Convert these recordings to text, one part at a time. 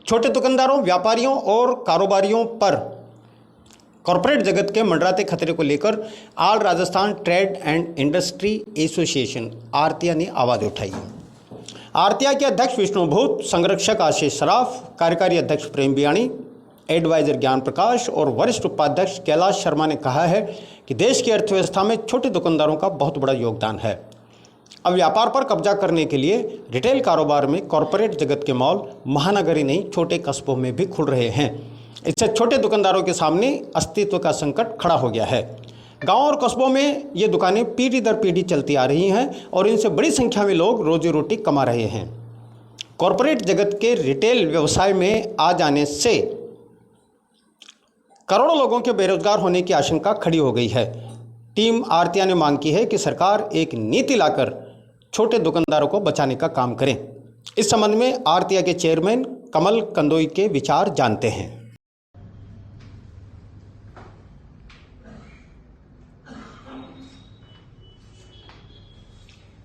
छोटे दुकानदारों, व्यापारियों और कारोबारियों पर कॉरपोरेट जगत के मंडराते खतरे को लेकर all Rajasthan trade and industry association ARTIA ने आवाज़ उठाई। आरतिया के अध्यक्ष विष्णु भूत, संरक्षक आशीष सराफ, कार्यकारी अध्यक्ष प्रेम बियाणी, एडवाइजर ज्ञान प्रकाश और वरिष्ठ उपाध्यक्ष कैलाश शर्मा ने कहा है कि देश की अर्थव्यवस्था में छोटे दुकानदारों का बहुत बड़ा योगदान है। अब व्यापार पर कब्जा करने के लिए रिटेल कारोबार में कॉरपोरेट जगत के मॉल महानगर ही नहीं, छोटे कस्बों में भी खुल रहे हैं। इससे छोटे दुकानदारों के सामने अस्तित्व का संकट खड़ा हो गया है। गांव और कस्बों में ये दुकानें पीढ़ी दर पीढ़ी चलती आ रही हैं और इनसे बड़ी संख्या में लोग रोजी रोटी कमा रहे हैं। कॉरपोरेट जगत के रिटेल व्यवसाय में आ जाने से करोड़ों लोगों के बेरोजगार होने की आशंका खड़ी हो गई है। टीम आरतिया ने मांग की है कि सरकार एक नीति लाकर छोटे दुकानदारों को बचाने का काम करें। इस संबंध में आरतिया के चेयरमैन कमल कंदोई के विचार जानते हैं।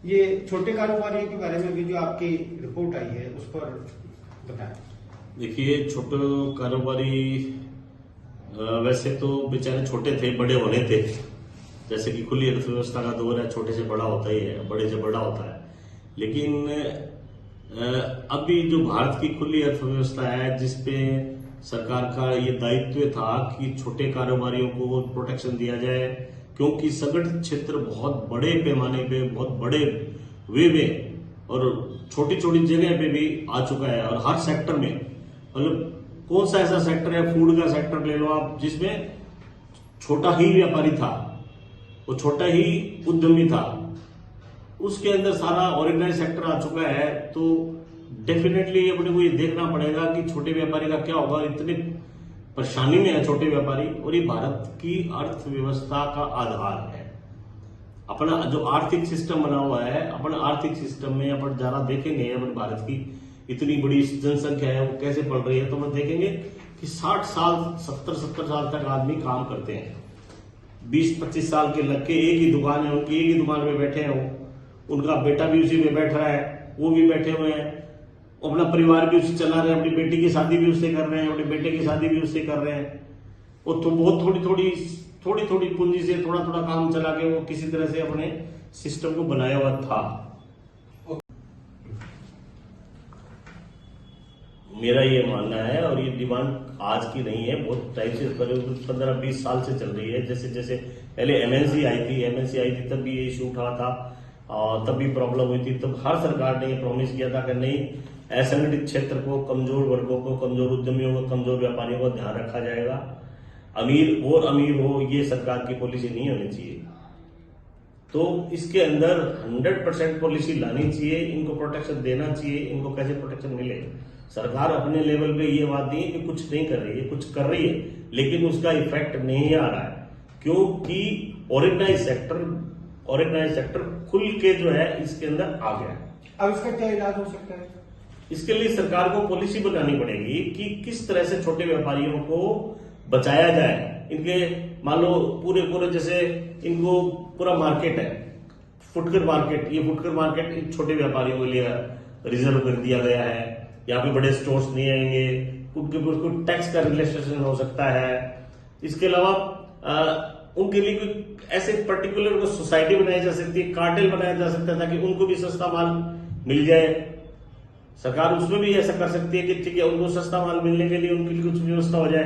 ये छोटे कारोबारियों के बारे में भी जो आपकी रिपोर्ट आई है उस पर बताएं। देखिए, छोटे कारोबारी वैसे तो बेचारे छोटे थे, बड़े होने थे। जैसे कि खुली अर्थव्यवस्था का दौर है, छोटे से बड़ा होता ही है, बड़े से बड़ा होता है। लेकिन अभी जो भारत की खुली अर्थव्यवस्था है, जिसपे सरकार का ये दायित्व था कि छोटे कारोबारियों को प्रोटेक्शन दिया जाए, क्योंकि संगठित क्षेत्र बहुत बड़े पैमाने पे, बहुत बड़े वे में और छोटी छोटी जगह पे भी आ चुका है। और हर सेक्टर में, मतलब कौन सा ऐसा सेक्टर है, फूड का सेक्टर ले लो आप, जिसमें छोटा ही व्यापारी था, वो छोटा ही उद्यमी था, उसके अंदर सारा ऑर्गेनाइज सेक्टर आ चुका है। तो डेफिनेटली अपने को ये देखना पड़ेगा कि छोटे व्यापारी का क्या होगा। इतने परेशानी में है छोटे व्यापारी, और ये भारत की अर्थव्यवस्था का आधार है। अपना जो आर्थिक सिस्टम बना हुआ है, अपना आर्थिक सिस्टम में अपन जरा देखेंगे, अपने भारत की इतनी बड़ी जनसंख्या है, वो कैसे बढ़ रही है, तो हम देखेंगे कि 60 साल 70 साल तक आदमी काम करते हैं। 20-25 साल के लड़के एक ही दुकान है उनकी, एक ही दुकान में बैठे हैं, उनका बेटा भी उसी में बैठ रहा है, वो भी बैठे हुए हैं, अपना परिवार भी उससे चला रहे हैं, अपनी बेटी की शादी भी उससे कर रहे हैं, अपने बेटे की शादी भी उससे कर रहे हैं। वो तो बहुत थोड़ी थोड़ी पूंजी से थोड़ा थोड़ा काम चला के वो किसी तरह से अपने सिस्टम को बनाया हुआ था। मेरा ये मानना है, और ये डिमांड आज की नहीं है, बहुत टाइम से 15-20 साल से चल रही है। जैसे जैसे पहले एमएनसी आई थी तब भी ये इशू उठा था, और तब भी प्रॉब्लम हुई थी। तब हर सरकार ने ये प्रॉमिस किया था कि नहीं, असंगठित क्षेत्र को, कमजोर वर्गों को, कमजोर उद्यमियों को, कमजोर व्यापारियों को ध्यान रखा जाएगा। अमीर और अमीर हो, ये सरकार की पॉलिसी नहीं होनी चाहिए। तो इसके अंदर 100% पॉलिसी लानी चाहिए, इनको प्रोटेक्शन देना चाहिए। इनको कैसे प्रोटेक्शन मिले? सरकार अपने लेवल पे ये बात नहीं है कि कुछ नहीं कर रही है, कुछ कर रही है, लेकिन उसका इफेक्ट नहीं आ रहा है, क्योंकि ऑर्गेनाइज सेक्टर खुल के जो है इसके अंदर आ गया है। अब इसका क्या इलाज हो सकता है? इसके लिए सरकार को पॉलिसी बनानी पड़ेगी कि किस तरह से छोटे व्यापारियों को बचाया जाए। इनके मान लो पूरे जैसे इनको पूरा मार्केट है, फुटकर मार्केट, ये फुटकर मार्केट छोटे व्यापारियों के लिए रिजर्व कर दिया गया है। यहाँ पे बड़े स्टोर्स नहीं आएंगे, उनके उसको टैक्स का रिलैक्सेशन हो सकता है। इसके अलावा उनके लिए कोई ऐसे पर्टिकुलर सोसाइटी बनाई जा सकती है, कार्टेल बनाया जा सकता है, ताकि उनको भी सस्ता माल मिल जाए। सरकार उसमें भी ऐसा कर सकती है कि ठीक है, उनको सस्ता माल मिलने के लिए उनके लिए कुछ व्यवस्था हो जाए,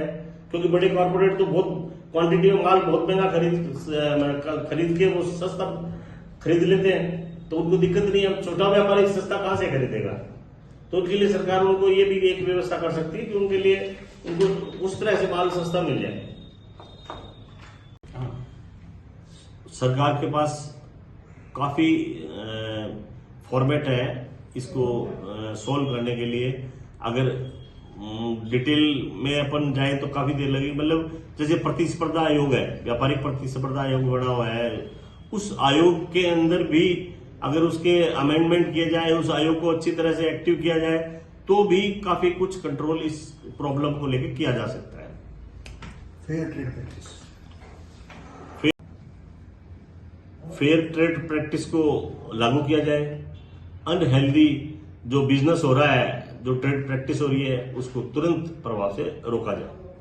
क्योंकि बड़े कॉर्पोरेट तो बहुत क्वांटिटी में माल बहुत महंगा खरीद के वो सस्ता खरीद लेते हैं, तो उनको दिक्कत नहीं है। छोटा व्यापारी सस्ता कहां से खरीदेगा? तो उसके लिए सरकार उनको ये भी एक व्यवस्था कर सकती है कि उनके लिए उनको उस तरह से माल सस्ता मिल जाए। सरकार के पास काफी फॉर्मेट है इसको सॉल्व करने के लिए। अगर डिटेल में अपन जाए तो काफी देर लगेगी। मतलब जैसे प्रतिस्पर्धा आयोग है, व्यापारिक प्रतिस्पर्धा आयोग बना हुआ है, उस आयोग के अंदर भी अगर उसके अमेंडमेंट किए जाए, उस आयोग को अच्छी तरह से एक्टिव किया जाए, तो भी काफी कुछ कंट्रोल इस प्रॉब्लम को लेकर किया जा सकता है। फेयर ट्रेड प्रैक्टिस को लागू किया जाए। अनहेल्दी जो बिजनेस हो रहा है, जो ट्रेड प्रैक्टिस हो रही है उसको तुरंत प्रभाव से रोका जाए।